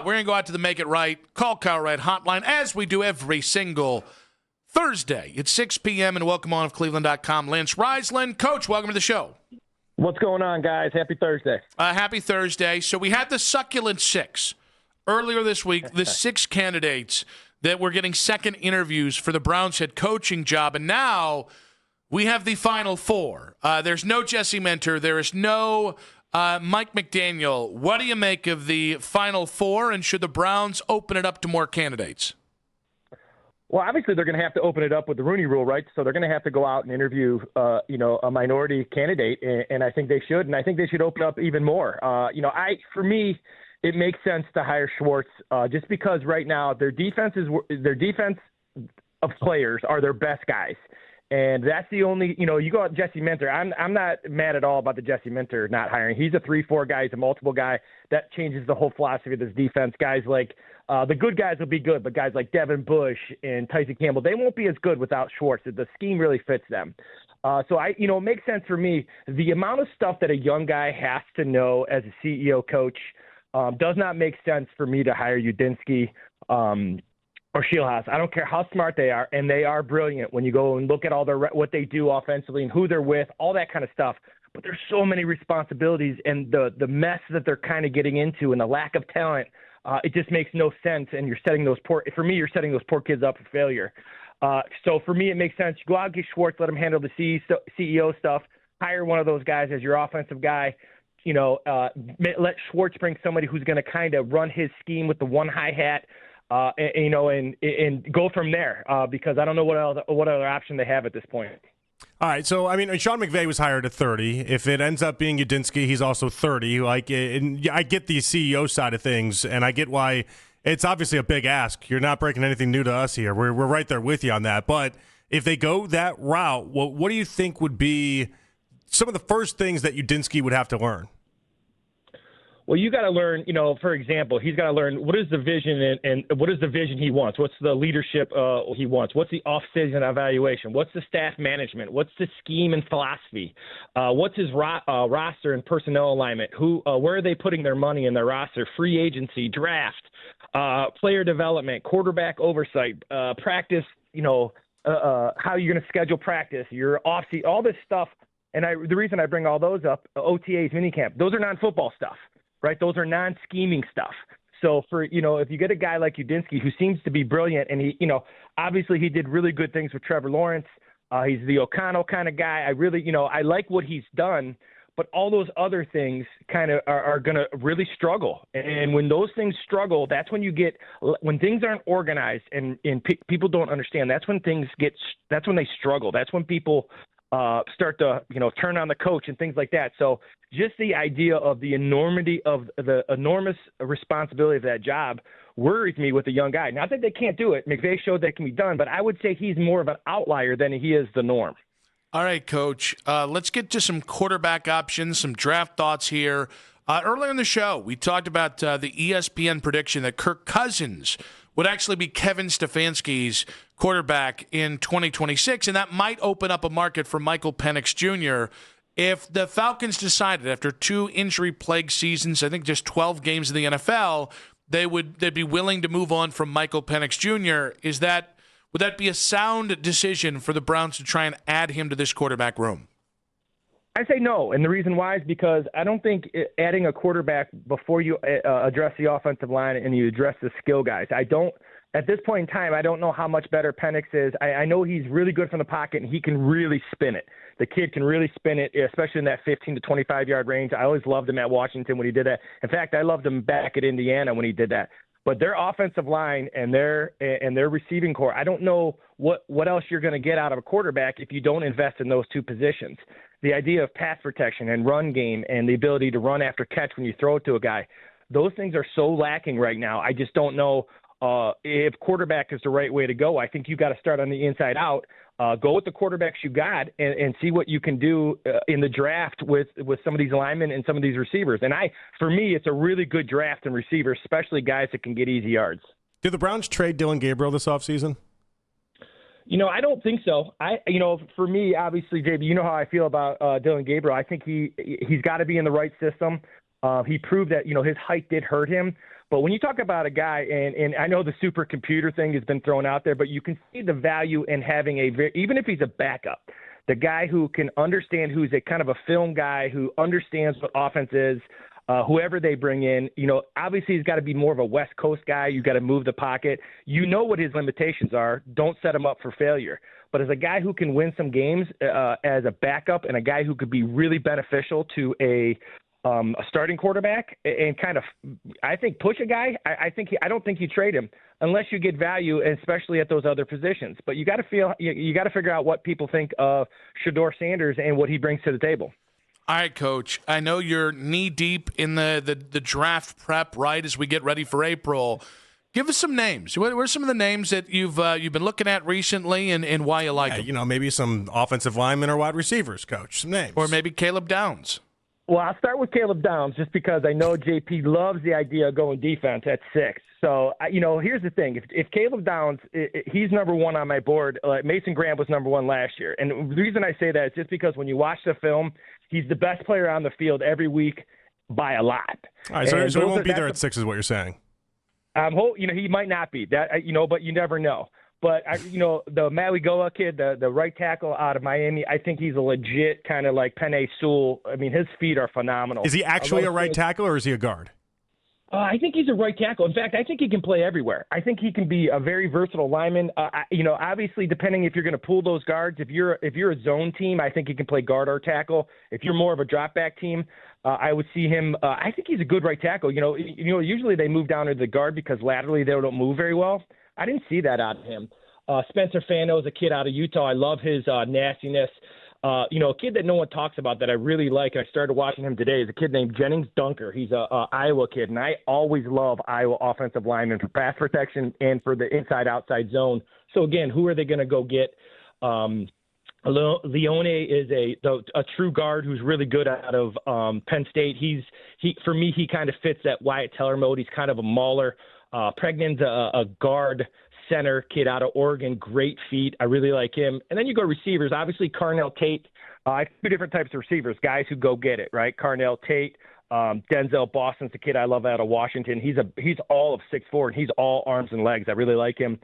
We're going to go out to the Make It Right, Call Kyle Right hotline, as we do every single Thursday at 6 p.m. And welcome on of Cleveland.com, Lance Reisland. Coach, welcome to the show. What's going on, guys? Happy Thursday. Happy Thursday. So we had the succulent six earlier this week, the 6 candidates that were getting second interviews for the Browns head coaching job. And now we have the final 4. There's no Jesse Minter. There is no Mike McDaniel. What do you make of the final 4, and should the Browns open it up to more candidates? Well, obviously they're going to have to open it up with the Rooney Rule, right? So they're going to have to go out and interview, a minority candidate, and I think they should, and I think they should open up even more. For me, it makes sense to hire Schwartz just because right now their defense of players are their best guys. And that's the only, you go out Jesse Minter. I'm not mad at all about the Jesse Minter not hiring. He's a 3-4 guy. He's a multiple guy. That changes the whole philosophy of this defense. Guys like the good guys will be good, but guys like Devin Bush and Tyson Campbell, they won't be as good without Schwartz. The scheme really fits them. It makes sense for me. The amount of stuff that a young guy has to know as a CEO coach does not make sense for me to hire Udinski or Scheelhaase. I don't care how smart they are, and they are brilliant when you go and look at all what they do offensively and who they're with, all that kind of stuff. But there's so many responsibilities, and the mess that they're kind of getting into and the lack of talent, it just makes no sense. And you're setting those poor kids up for failure. So for me, it makes sense. You go out, get Schwartz, let him handle the CEO stuff, hire one of those guys as your offensive guy. Let Schwartz bring somebody who's going to kind of run his scheme with the one hi-hat. And go from there because I don't know what other option they have at this point. All right, so Sean McVay was hired at 30. If it ends up being Udinski, he's also 30. And I get the CEO side of things, and I get why it's obviously a big ask. You're not breaking anything new to us here. We're right there with you on that. But if they go that route, what do you think would be some of the first things that Udinski would have to learn? Well, you got to learn, for example, he's got to learn what is the vision and what is the vision he wants? What's the leadership he wants? What's the off-season evaluation? What's the staff management? What's the scheme and philosophy? What's his roster and personnel alignment? Where are they putting their money in their roster? Free agency, draft, player development, quarterback oversight, practice, how you're going to schedule practice, your off-season, all this stuff. And the reason I bring all those up, OTAs, minicamp, those are non-football stuff. Right, those are non-scheming stuff. So if you get a guy like Udinski who seems to be brilliant, and he, obviously he did really good things with Trevor Lawrence. He's the O'Connell kind of guy. I really, I like what he's done, but all those other things kind of are going to really struggle. And when those things struggle, that's when when things aren't organized and people don't understand. That's when that's when they struggle. That's when people start to, turn on the coach and things like that. So just the idea of the enormity of the enormous responsibility of that job worries me with a young guy. Not that they can't do it. McVay showed that can be done, but I would say he's more of an outlier than he is the norm. All right, Coach. Let's get to some quarterback options, some draft thoughts here. Earlier in the show, we talked about the ESPN prediction that Kirk Cousins would actually be Kevin Stefanski's quarterback in 2026, and that might open up a market for Michael Penix Jr. If the Falcons decided after 2 injury-plagued seasons, I think just 12 games in the NFL, they'd be willing to move on from Michael Penix Jr. Would that be a sound decision for the Browns to try and add him to this quarterback room? I say no, and the reason why is because I don't think adding a quarterback before you address the offensive line and you address the skill guys. At this point in time, I don't know how much better Penix is. I know he's really good from the pocket, and he can really spin it. The kid can really spin it, especially in that 15 to 25-yard range. I always loved him at Washington when he did that. In fact, I loved him back at Indiana when he did that. But their offensive line and their receiving core, I don't know what else you're going to get out of a quarterback if you don't invest in those 2 positions. The idea of pass protection and run game and the ability to run after catch when you throw it to a guy, those things are so lacking right now. I just don't know if quarterback is the right way to go. I think you got to start on the inside out. Go with the quarterbacks you got and see what you can do in the draft with some of these linemen and some of these receivers. And for me, it's a really good draft in receivers, especially guys that can get easy yards. Did the Browns trade Dylan Gabriel this offseason? I don't think so. For me, obviously, JB, you know how I feel about Dylan Gabriel. I think he's got to be in the right system. He proved that, his height did hurt him. But when you talk about a guy, and I know the supercomputer thing has been thrown out there, but you can see the value in having even if he's a backup, the guy who can understand, who's a kind of a film guy who understands what offense is, whoever they bring in, obviously he's got to be more of a West Coast guy. You got to move the pocket. You know what his limitations are. Don't set him up for failure. But as a guy who can win some games as a backup, and a guy who could be really beneficial to a starting quarterback and kind of, I think, push a guy, I don't think you trade him unless you get value, especially at those other positions. But you got to figure out what people think of Shedeur Sanders and what he brings to the table. All right, Coach. I know you're knee-deep in the draft prep, right, as we get ready for April. Give us some names. What are some of the names that you've been looking at recently and why you like them? Maybe some offensive linemen or wide receivers, Coach. Some names. Or maybe Caleb Downs. Well, I'll start with Caleb Downs just because I know JP loves the idea of going defense at 6. So, here's the thing. If Caleb Downs, he's number 1 on my board. Mason Graham was number 1 last year. And the reason I say that is just because when you watch the film, he's the best player on the field every week by a lot. All right, so he won't be there at 6 is what you're saying. He might not be that, but you never know. But the Maligoa kid, the right tackle out of Miami, I think he's a legit kind of like Penei Sewell. I mean, his feet are phenomenal. Is he actually a right tackle or is he a guard? I think he's a right tackle. In fact, I think he can play everywhere. I think he can be a very versatile lineman. Obviously, depending if you're going to pull those guards, if you're a zone team, I think he can play guard or tackle. If you're more of a drop back team, I would see him. I think he's a good right tackle. Usually they move down to the guard because laterally they don't move very well. I didn't see that out of him. Spencer Fano is a kid out of Utah. I love his nastiness. A kid that no one talks about that I really like, and I started watching him today, is a kid named Jennings Dunker. He's a Iowa kid, and I always love Iowa offensive linemen for pass protection and for the inside-outside zone. So, again, who are they going to go get? Leone is a true guard who's really good out of Penn State. For me, he kind of fits that Wyatt Teller mode. He's kind of a mauler. Pregnan's a guard center kid out of Oregon, great feet. I really like him. And then you go receivers. Obviously, Carnell Tate. I have 2 different types of receivers, guys who go get it, right? Carnell Tate, Denzel Boston's a kid I love out of Washington. He's all of 6'4", and he's all arms and legs. I really like him.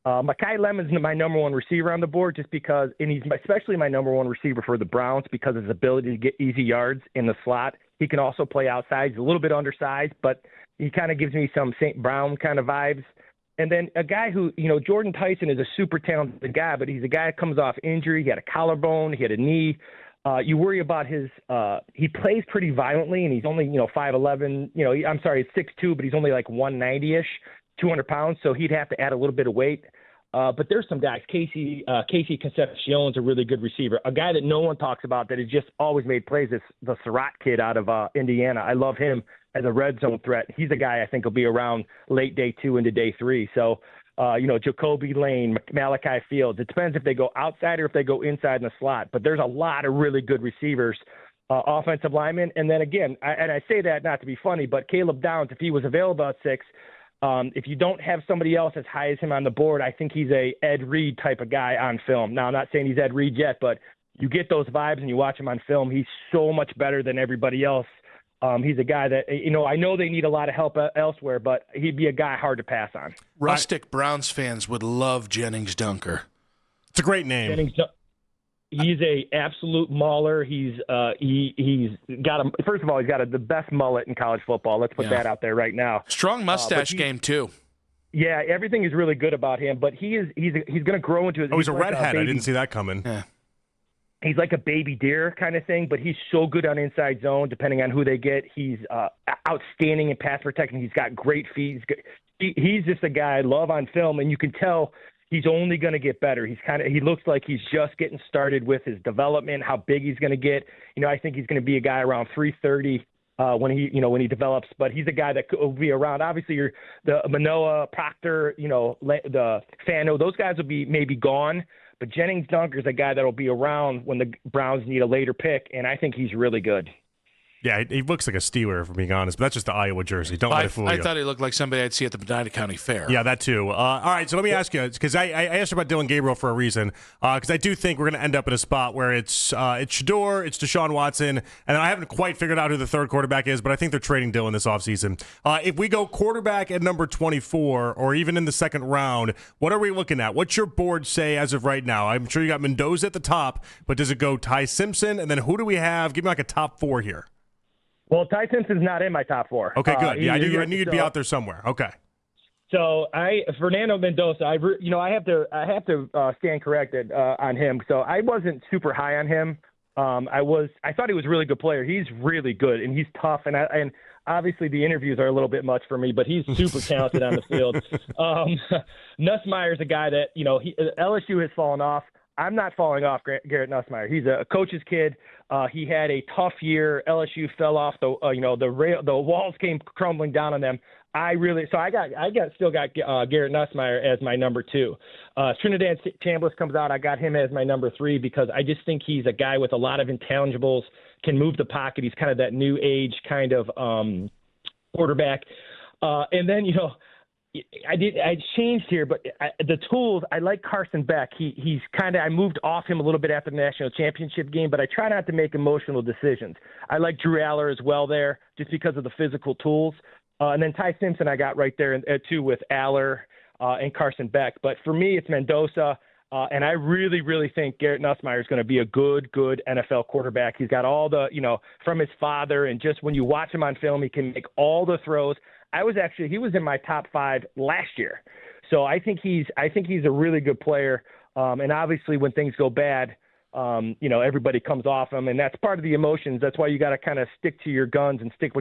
Mekhi Lemon's my number 1 receiver on the board just because, and he's especially my number 1 receiver for the Browns because of his ability to get easy yards in the slot. He can also play outside. He's a little bit undersized, but he kind of gives me some St. Brown kind of vibes. And then a guy who, Jordan Tyson is a super talented guy, but he's a guy that comes off injury. He had a collarbone. He had a knee. You worry about he plays pretty violently, and he's only, 5'11", I'm sorry, he's 6'2", but he's only like 190-ish, 200 pounds, so he'd have to add a little bit of weight. But there's some guys. Casey Concepcion's a really good receiver. A guy that no one talks about that has just always made plays is the Surratt kid out of Indiana. I love him as a red zone threat. He's a guy I think will be around late day 2 into day 3. So, Jacoby Lane, Malachi Fields. It depends if they go outside or if they go inside in the slot. But there's a lot of really good receivers, offensive linemen. And then again, I say that not to be funny, but Caleb Downs, if he was available at 6, if you don't have somebody else as high as him on the board, I think he's a Ed Reed type of guy on film. Now, I'm not saying he's Ed Reed yet, but you get those vibes and you watch him on film. He's so much better than everybody else. He's a guy that, I know they need a lot of help elsewhere, but he'd be a guy hard to pass on. Rustic Browns fans would love Jennings Dunker. It's a great name. He's a absolute mauler. He's got first of all, he's got the best mullet in college football. Let's put that out there right now. Strong mustache game too. Yeah, everything is really good about him, but he's going to grow into. He's a redhead. I didn't see that coming. Yeah. He's like a baby deer kind of thing, but he's so good on inside zone, depending on who they get. He's outstanding in pass protection. He's got great feet. He's just a guy I love on film, and you can tell he's only going to get better. He looks like he's just getting started with his development, how big he's going to get. I think he's going to be a guy around 330 when he develops, but he's a guy that will be around. Obviously, the Manoa, Proctor, the Fano, those guys will be maybe gone. But Jennings Dunker is a guy that will be around when the Browns need a later pick, and I think he's really good. Yeah, he looks like a Steeler, if I'm being honest, but that's just the Iowa jersey. Don't let it fool you. I thought he looked like somebody I'd see at the Medina County Fair. Yeah, that too. All right, so let me ask you, because I asked about Dylan Gabriel for a reason, because I do think we're going to end up in a spot where it's Shedeur, it's Deshaun Watson, and I haven't quite figured out who the third quarterback is, but I think they're trading Dylan this offseason. If we go quarterback at number 24, or even in the second round, what are we looking at? What's your board say as of right now? I'm sure you got Mendoza at the top, but does it go Ty Simpson, and then who do we have? Give me like a top 4 here. Well, Ty Simpson's not in my top 4. Okay, good. Yeah, I knew you'd be out there somewhere. Okay. So Fernando Mendoza, I have to stand corrected on him. So I wasn't super high on him. I thought he was a really good player. He's really good and he's tough. And obviously the interviews are a little bit much for me, but he's super talented on the field. Nussmeier's a guy that LSU has fallen off. I'm not falling off Garrett Nussmeier. He's a coach's kid. He had a tough year. LSU fell off. The walls came crumbling down on them. Still got Garrett Nussmeier as my number 2. Trinidad Chambliss comes out. I got him as my number 3 because I just think he's a guy with a lot of intangibles, can move the pocket. He's kind of that new age kind of quarterback. And then I changed here, but the tools, I like Carson Beck. He's I moved off him a little bit after the national championship game, but I try not to make emotional decisions. I like Drew Aller as well there just because of the physical tools. And then Ty Simpson I got right there too with Aller and Carson Beck. But for me, it's Mendoza. And I really, really think Garrett Nussmeier is going to be a good NFL quarterback. He's got all the, from his father, and just when you watch him on film, he can make all the throws. He was in my top 5 last year. So I think he's a really good player. And obviously when things go bad, everybody comes off him, and that's part of the emotions. That's why you got to kind of stick to your guns and stick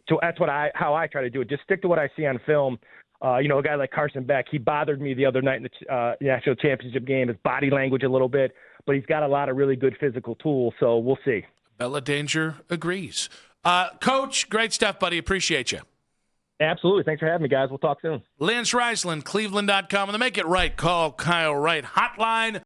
so that's how I try to do it. Just stick to what I see on film. A guy like Carson Beck, he bothered me the other night in the national championship game, his body language a little bit, but he's got a lot of really good physical tools. So we'll see. Bella Danger agrees. Coach, great stuff, buddy. Appreciate you. Absolutely. Thanks for having me, guys. We'll talk soon. Lance Reisland, Cleveland.com. And the Make It Right, call Kyle Wright hotline.